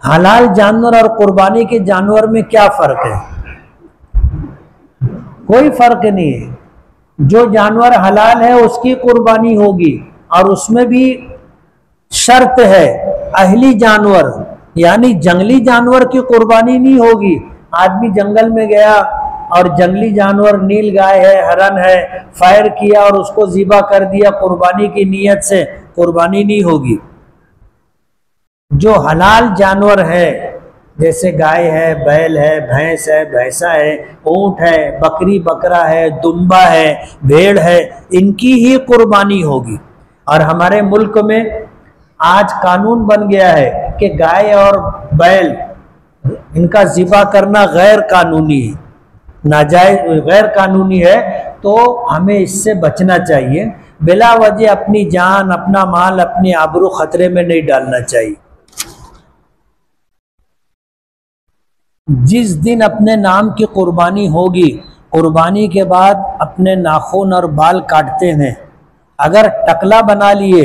हलाल जानवर और कुर्बानी के जानवर में क्या फर्क है? कोई फर्क नहीं है। जो जानवर हलाल है उसकी कुर्बानी होगी, और उसमें भी शर्त है, अहली जानवर यानी जंगली जानवर की कुर्बानी नहीं होगी। आदमी जंगल में गया और जंगली जानवर नील गाय है, हरन है, फायर किया और उसको ज़िबा कर दिया कुर्बानी की नीयत से, कुर्बानी नहीं होगी। जो हलाल जानवर है जैसे गाय है, बैल है, भैंस है, भैंसा है, ऊंट है, बकरी बकरा है, दुम्बा है, भेड़ है, इनकी ही कुर्बानी होगी। और हमारे मुल्क में आज कानून बन गया है कि गाय और बैल इनका ज़िबा करना गैर कानूनी है, नाजायज गैर कानूनी है। तो हमें इससे बचना चाहिए। बिला वजह अपनी जान, अपना माल, अपनी आबरू खतरे में नहीं डालना चाहिए। जिस दिन अपने नाम की कुर्बानी होगी, कुर्बानी के बाद अपने नाखून और बाल काटते हैं। अगर टकला बना लिए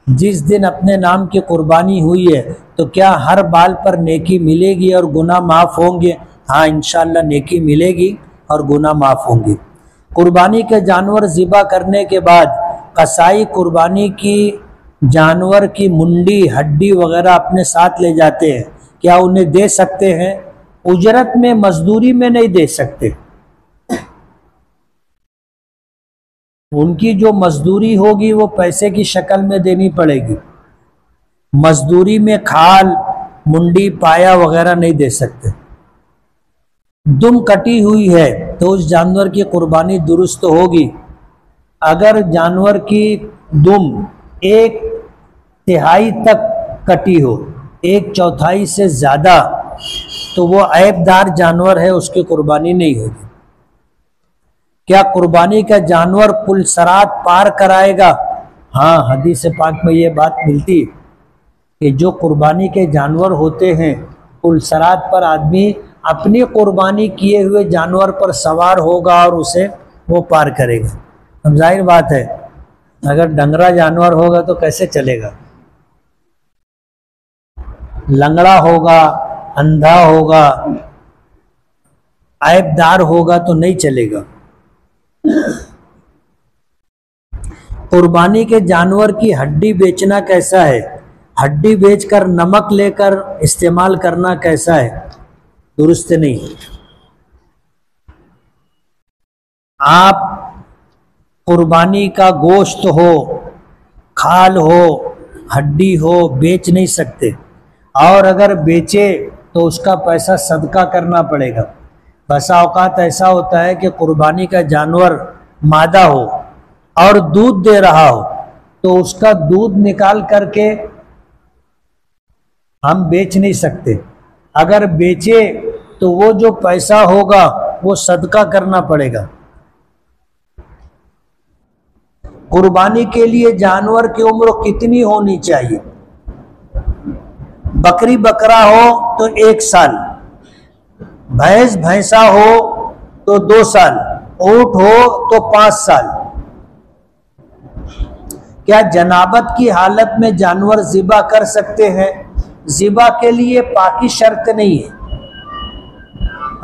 जिस दिन अपने नाम की कुर्बानी हुई है, तो क्या हर बाल पर नेकी मिलेगी और गुनाह माफ़ होंगे? हाँ, इंशाअल्लाह नेकी मिलेगी और गुनाह माफ़ होंगे। कुर्बानी के जानवर ज़िबा करने के बाद कसाई कुर्बानी की जानवर की मुंडी, हड्डी वगैरह अपने साथ ले जाते हैं। क्या उन्हें दे सकते हैं? उजरत में, मजदूरी में नहीं दे सकते। उनकी जो मजदूरी होगी वो पैसे की शक्ल में देनी पड़ेगी। मजदूरी में खाल, मुंडी, पाया वगैरह नहीं दे सकते। दुम कटी हुई है तो उस जानवर की कुर्बानी दुरुस्त होगी। अगर जानवर की दुम 1/3 तक कटी हो, 1/4 से ज़्यादा, तो वो ऐबदार जानवर है, उसकी कुर्बानी नहीं होगी। क्या कुर्बानी का जानवर पुलसरात पार कराएगा? हाँ, हदीस पाक में ये बात मिलती है कि जो कुर्बानी के जानवर होते हैं, पुलसरात पर आदमी अपनी कुर्बानी किए हुए जानवर पर सवार होगा और उसे वो पार करेगा। अब जाहिर बात है, अगर डंगरा जानवर होगा तो कैसे चलेगा? लंगड़ा होगा, अंधा होगा, ऐबदार होगा तो नहीं चलेगा। कुर्बानी के जानवर की हड्डी बेचना कैसा है? हड्डी बेचकर नमक लेकर इस्तेमाल करना कैसा है? दुरुस्त नहीं। आप कुर्बानी का गोश्त हो, खाल हो, हड्डी हो, बेच नहीं सकते, और अगर बेचे तो उसका पैसा सदका करना पड़ेगा। बसा औकात ऐसा होता है कि कुर्बानी का जानवर मादा हो और दूध दे रहा हो, तो उसका दूध निकाल करके हम बेच नहीं सकते। अगर बेचे तो वो जो पैसा होगा वो सदका करना पड़ेगा। कुर्बानी के लिए जानवर की उम्र कितनी होनी चाहिए? बकरी बकरा हो तो 1 साल, भैंस भैंसा हो तो 2 साल, ऊंट हो तो 5 साल। क्या जनाबत की हालत में जानवर ज़िबा कर सकते हैं? ज़िबा के लिए पाकी शर्त नहीं है,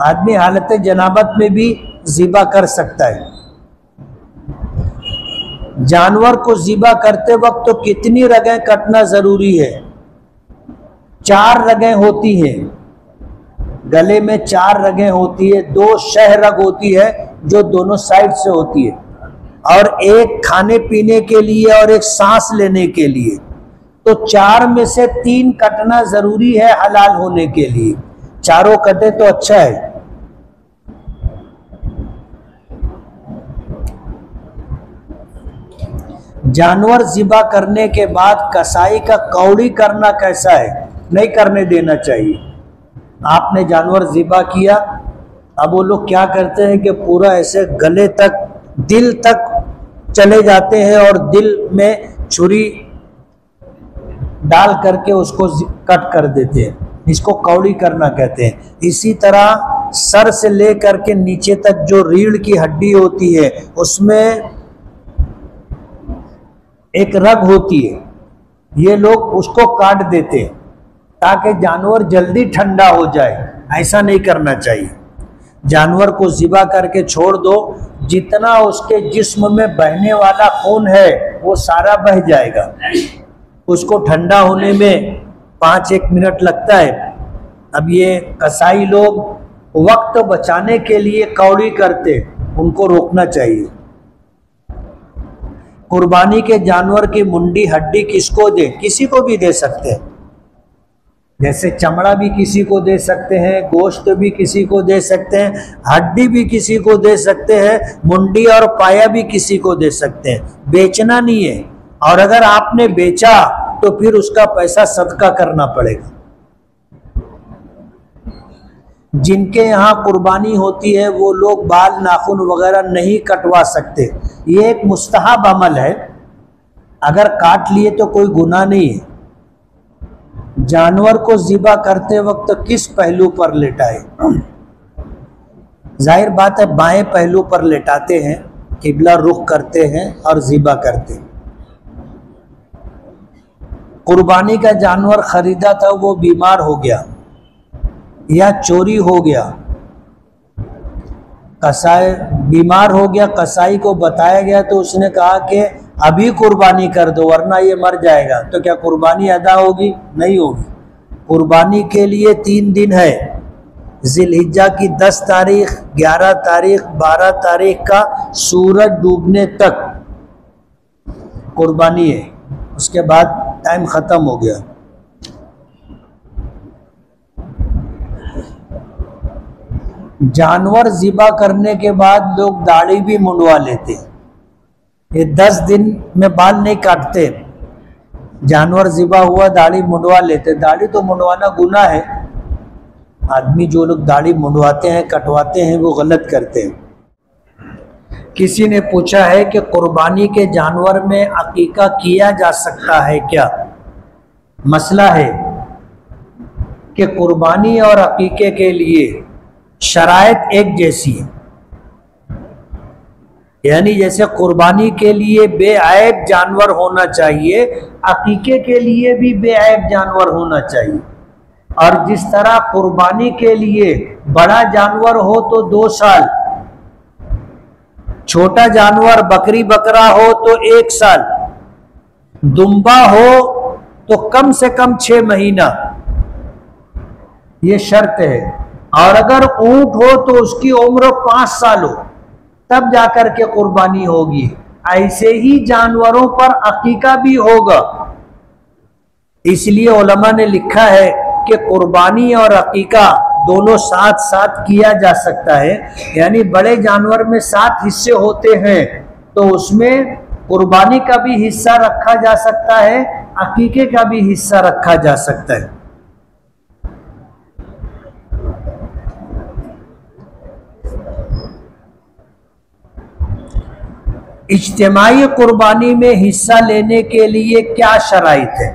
आदमी हालत जनाबत में भी ज़िबा कर सकता है। जानवर को ज़िबा करते वक्त तो कितनी रगें कटना जरूरी है? 4 रगें होती हैं, गले में 4 रगें होती है, 2 शह रग होती है जो दोनों साइड से होती है, और 1 खाने पीने के लिए और 1 सांस लेने के लिए। तो 4 में से 3 कटना जरूरी है हलाल होने के लिए। चारों कटे तो अच्छा है। जानवर ज़िबा करने के बाद कसाई का कौड़ी करना कैसा है? नहीं करने देना चाहिए। आपने जानवर ज़िबा किया, अब वो लोग क्या करते हैं कि पूरा ऐसे गले तक, दिल तक चले जाते हैं और दिल में छुरी डाल करके उसको कट कर देते हैं। इसको कौड़ी करना कहते हैं। इसी तरह सर से ले करके नीचे तक जो रीढ़ की हड्डी होती है उसमें एक रग होती है, ये लोग उसको काट देते हैं। ताकि जानवर जल्दी ठंडा हो जाए। ऐसा नहीं करना चाहिए। जानवर को ज़िबा करके छोड़ दो, जितना उसके जिस्म में बहने वाला खून है वो सारा बह जाएगा। उसको ठंडा होने में 5-1 मिनट लगता है। अब ये कसाई लोग वक्त बचाने के लिए कौड़ी करते, उनको रोकना चाहिए। कुर्बानी के जानवर की मुंडी हड्डी किसको दे? किसी को भी दे सकते हैं। जैसे चमड़ा भी किसी को दे सकते हैं, गोश्त भी किसी को दे सकते हैं, हड्डी भी किसी को दे सकते हैं, मुंडी और पाया भी किसी को दे सकते हैं। बेचना नहीं है, और अगर आपने बेचा तो फिर उसका पैसा सदका करना पड़ेगा। जिनके यहाँ कुर्बानी होती है वो लोग बाल नाखून वगैरह नहीं कटवा सकते। ये एक मुस्तहब अमल है, अगर काट लिए तो कोई गुनाह नहीं है। जानवर को ज़िबा करते वक्त किस पहलू पर लेटाए? जाहिर बात है बाएं पहलू पर लेटाते हैं, किबला रुख करते हैं और ज़िबा करते हैं। कुर्बानी का जानवर खरीदा था, वो बीमार हो गया या चोरी हो गया, कसाई बीमार हो गया, कसाई को बताया गया तो उसने कहा कि अभी कुर्बानी कर दो वरना ये मर जाएगा, तो क्या कुर्बानी अदा होगी? नहीं होगी। कुर्बानी के लिए 3 दिन है, जिलहिज्जा की 10 तारीख, 11 तारीख, 12 तारीख का सूरज डूबने तक कुर्बानी है। उसके बाद टाइम ख़त्म हो गया। जानवर ज़िबा करने के बाद लोग दाढ़ी भी मुंडवा लेते। ये 10 दिन में बाल नहीं काटते, जानवर ज़िबा हुआ दाढ़ी मुंडवा लेते। दाढ़ी तो मुंडवाना गुनाह है। आदमी जो लोग दाढ़ी मुंडवाते हैं, कटवाते हैं, वो गलत करते हैं। किसी ने पूछा है कि कुर्बानी के जानवर में अकीका किया जा सकता है क्या? मसला है कि कुर्बानी और अकीके के लिए शराइत एक जैसी है, यानी जैसे कुर्बानी के लिए बेऐब जानवर होना चाहिए, अकीके के लिए भी बेऐब जानवर होना चाहिए। और जिस तरह कुर्बानी के लिए बड़ा जानवर हो तो 2 साल, छोटा जानवर बकरी बकरा हो तो 1 साल, दुम्बा हो तो कम से कम 6 महीना, ये शर्त है। और अगर ऊंट हो तो उसकी उम्र 5 साल हो, तब जाकर के कुर्बानी होगी। ऐसे ही जानवरों पर अकीका भी होगा। इसलिए उलमा ने लिखा है कि कुर्बानी और अकीका दोनों साथ साथ किया जा सकता है। यानी बड़े जानवर में 7 हिस्से होते हैं, तो उसमें कुर्बानी का भी हिस्सा रखा जा सकता है, अकीके का भी हिस्सा रखा जा सकता है। इज्तिमाई कुर्बानी में हिस्सा लेने के लिए क्या शराइत है?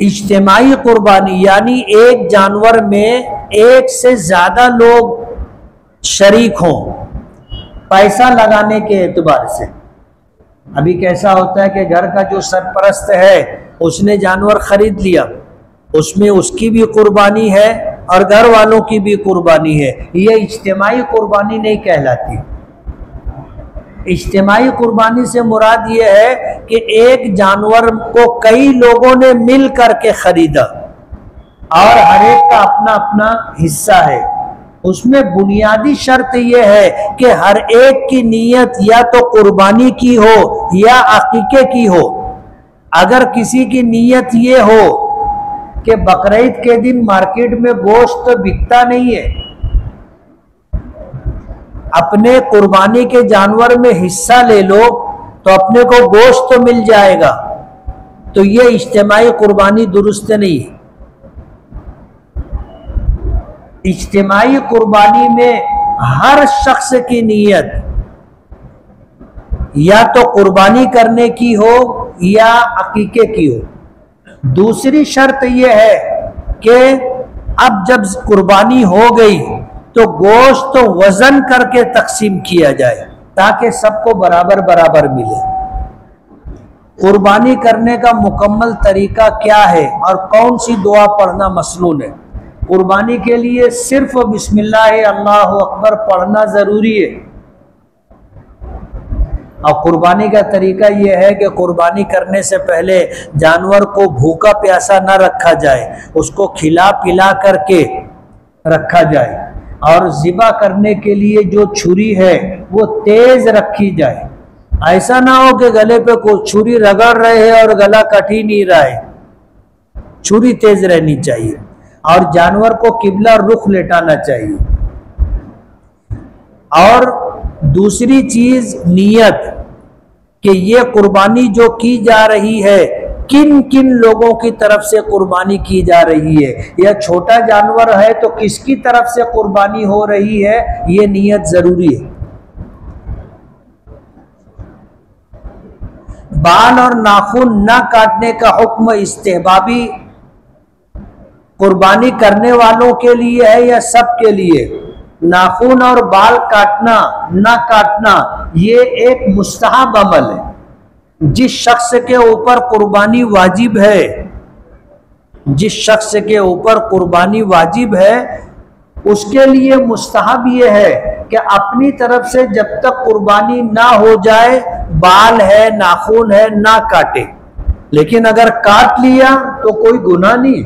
इज्तिमाई कुर्बानी यानी एक जानवर में 1 से ज्यादा लोग शरीक हों पैसा लगाने के एतबार से। अभी कैसा होता है कि घर का जो सरपरस्त है उसने जानवर खरीद लिया, उसमें उसकी भी कुर्बानी है और घर वालों की भी कुर्बानी है। ये इज्तिमाई कुर्बानी नहीं कहलाती। इज्तिमाई कुर्बानी से मुराद ये है कि एक जानवर को कई लोगों ने मिल करके खरीदा और हर एक का अपना अपना हिस्सा है। उसमें बुनियादी शर्त यह है कि हर एक की नीयत या तो कुर्बानी की हो या अकीके की हो। अगर किसी की नीयत ये हो कि बकरीद के दिन मार्केट में गोश्त बिकता नहीं है, अपने कुर्बानी के जानवर में हिस्सा ले लो तो अपने को गोश्त तो मिल जाएगा, तो ये इज्तिमाई कुर्बानी दुरुस्त नहीं है। इज्तिमाई कुर्बानी में हर शख्स की नीयत या तो कुर्बानी करने की हो या अकीके की हो। दूसरी शर्त यह है कि अब जब कुर्बानी हो गई तो गोश्त तो वजन करके तकसीम किया जाए ताकि सबको बराबर बराबर मिले। कुर्बानी करने का मुकम्मल तरीका क्या है और कौन सी दुआ पढ़ना मसनून है? कुर्बानी के लिए सिर्फ बिस्मिल्लाह अल्लाहु अकबर पढ़ना ज़रूरी है। और कुर्बानी का तरीका यह है कि कुर्बानी करने से पहले जानवर को भूखा प्यासा न रखा जाए, उसको खिला पिला करके रखा जाए। और ज़िबा करने के लिए जो छुरी है वो तेज रखी जाए। ऐसा ना हो कि गले पे कोई छुरी रगड़ रहे हैं और गला कट ही नहीं रहा है। छुरी तेज रहनी चाहिए और जानवर को किबला रुख लेटाना चाहिए। और दूसरी चीज नियत, कि ये कुर्बानी जो की जा रही है किन किन लोगों की तरफ से कुर्बानी की जा रही है, या छोटा जानवर है तो किसकी तरफ से कुर्बानी हो रही है, ये नियत जरूरी है। बाल और नाखून न काटने का हुक्म इस्तेहबाबी कुर्बानी करने वालों के लिए है या सब के लिए? नाखून और बाल काटना न काटना ये एक मुस्तहब अमल है। जिस शख्स के ऊपर कुर्बानी वाजिब है, जिस शख्स के ऊपर कुर्बानी वाजिब है उसके लिए मुस्तहब ये है कि अपनी तरफ से जब तक कुर्बानी ना हो जाए, बाल है नाखून है ना काटे। लेकिन अगर काट लिया तो कोई गुनाह नहीं,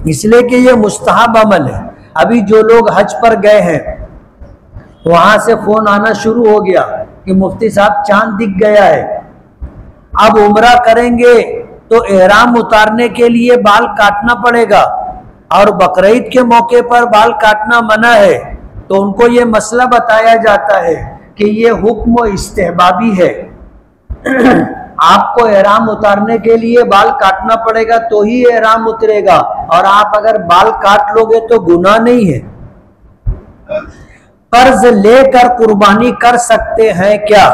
इसलिए कि ये मुस्तहब अमल है। अभी जो लोग हज पर गए हैं वहां से फोन आना शुरू हो गया कि मुफ्ती साहब चांद दिख गया है। अब उम्रा करेंगे तो एहराम उतारने के लिए बाल काटना पड़ेगा और बकरीद के मौके पर बाल काटना मना है। तो उनको ये मसला बताया जाता है कि ये हुक्म इस्तेहबाबी है। आपको एहराम उतारने के लिए बाल काटना पड़ेगा तो ही एहराम उतरेगा, और आप अगर बाल काट लोगे तो गुनाह नहीं है। कर्ज लेकर कुर्बानी कर सकते हैं क्या?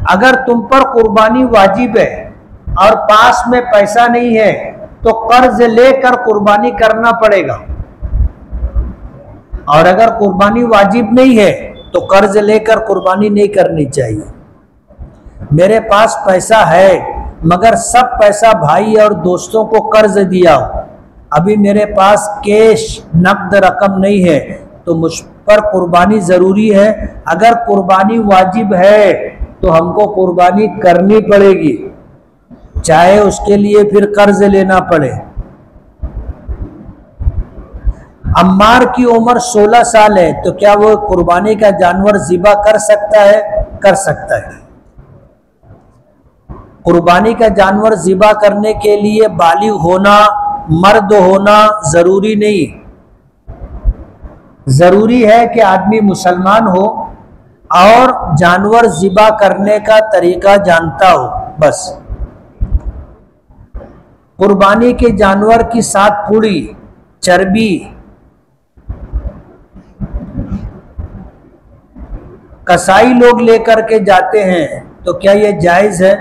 अगर तुम पर कुर्बानी वाजिब है और पास में पैसा नहीं है तो कर्ज लेकर कुर्बानी करना पड़ेगा, और अगर कुर्बानी वाजिब नहीं है तो कर्ज लेकर कुर्बानी नहीं करनी चाहिए। मेरे पास पैसा है मगर सब पैसा भाई और दोस्तों को कर्ज दिया, अभी मेरे पास कैश नकद रकम नहीं है, तो मुझ पर कुर्बानी जरूरी है। अगर कुर्बानी वाजिब है तो हमको कुर्बानी करनी पड़ेगी, चाहे उसके लिए फिर कर्ज लेना पड़े। अम्मार की उम्र 16 साल है तो क्या वो कुर्बानी का जानवर ज़िबा कर सकता है? कर सकता है। कुर्बानी का जानवर ज़िबा करने के लिए बालिग होना, मर्द होना जरूरी नहीं। जरूरी है कि आदमी मुसलमान हो और जानवर ज़िबा करने का तरीका जानता हो, बस। कुर्बानी के जानवर की 7 पूड़ी चर्बी कसाई लोग लेकर के जाते हैं, तो क्या यह जायज है?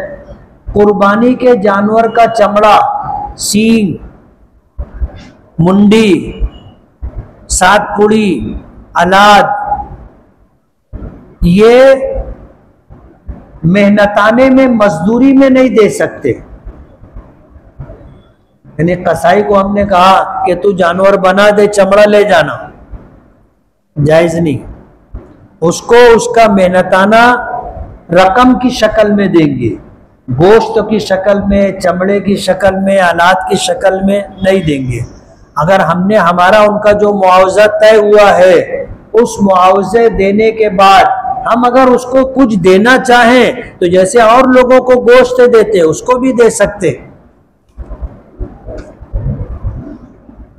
कुर्बानी के जानवर का चमड़ा, सींग, मुंडी, 7 पूड़ी, अलाद, ये मेहनताने में मजदूरी में नहीं दे सकते। यानी कसाई को हमने कहा कि तू जानवर बना दे, चमड़ा ले जाना, जायज नहीं। उसको उसका मेहनताना रकम की शक्ल में देंगे, गोश्त की शक्ल में, चमड़े की शक्ल में, अलाद की शक्ल में नहीं देंगे। अगर हमने हमारा उनका जो मुआवजा तय हुआ है उस मुआवजे देने के बाद हम अगर उसको कुछ देना चाहें तो जैसे और लोगों को गोश्त देते उसको भी दे सकते।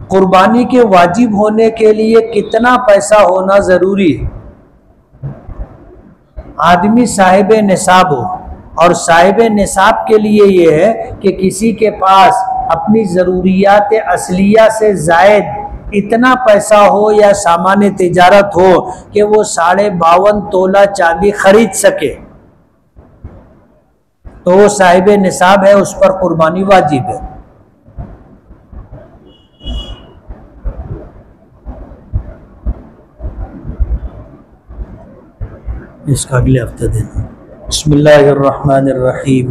कुर्बानी के वाजिब होने के लिए कितना पैसा होना जरूरी है? आदमी साहिब निसाब हो, और साहिब निसाब के लिए ये है कि किसी के पास अपनी ज़रूरियात असलिया से ज़ायद इतना पैसा हो या सामान्य तिजारत हो कि वो 52.5 तोला चांदी खरीद सके, तो वो साहिब निसाब है, उस पर कुर्बानी वाजिब है। इसका अगले हफ्ते देना। बिस्मिल्लाहिर्रहमानिर्रहीम।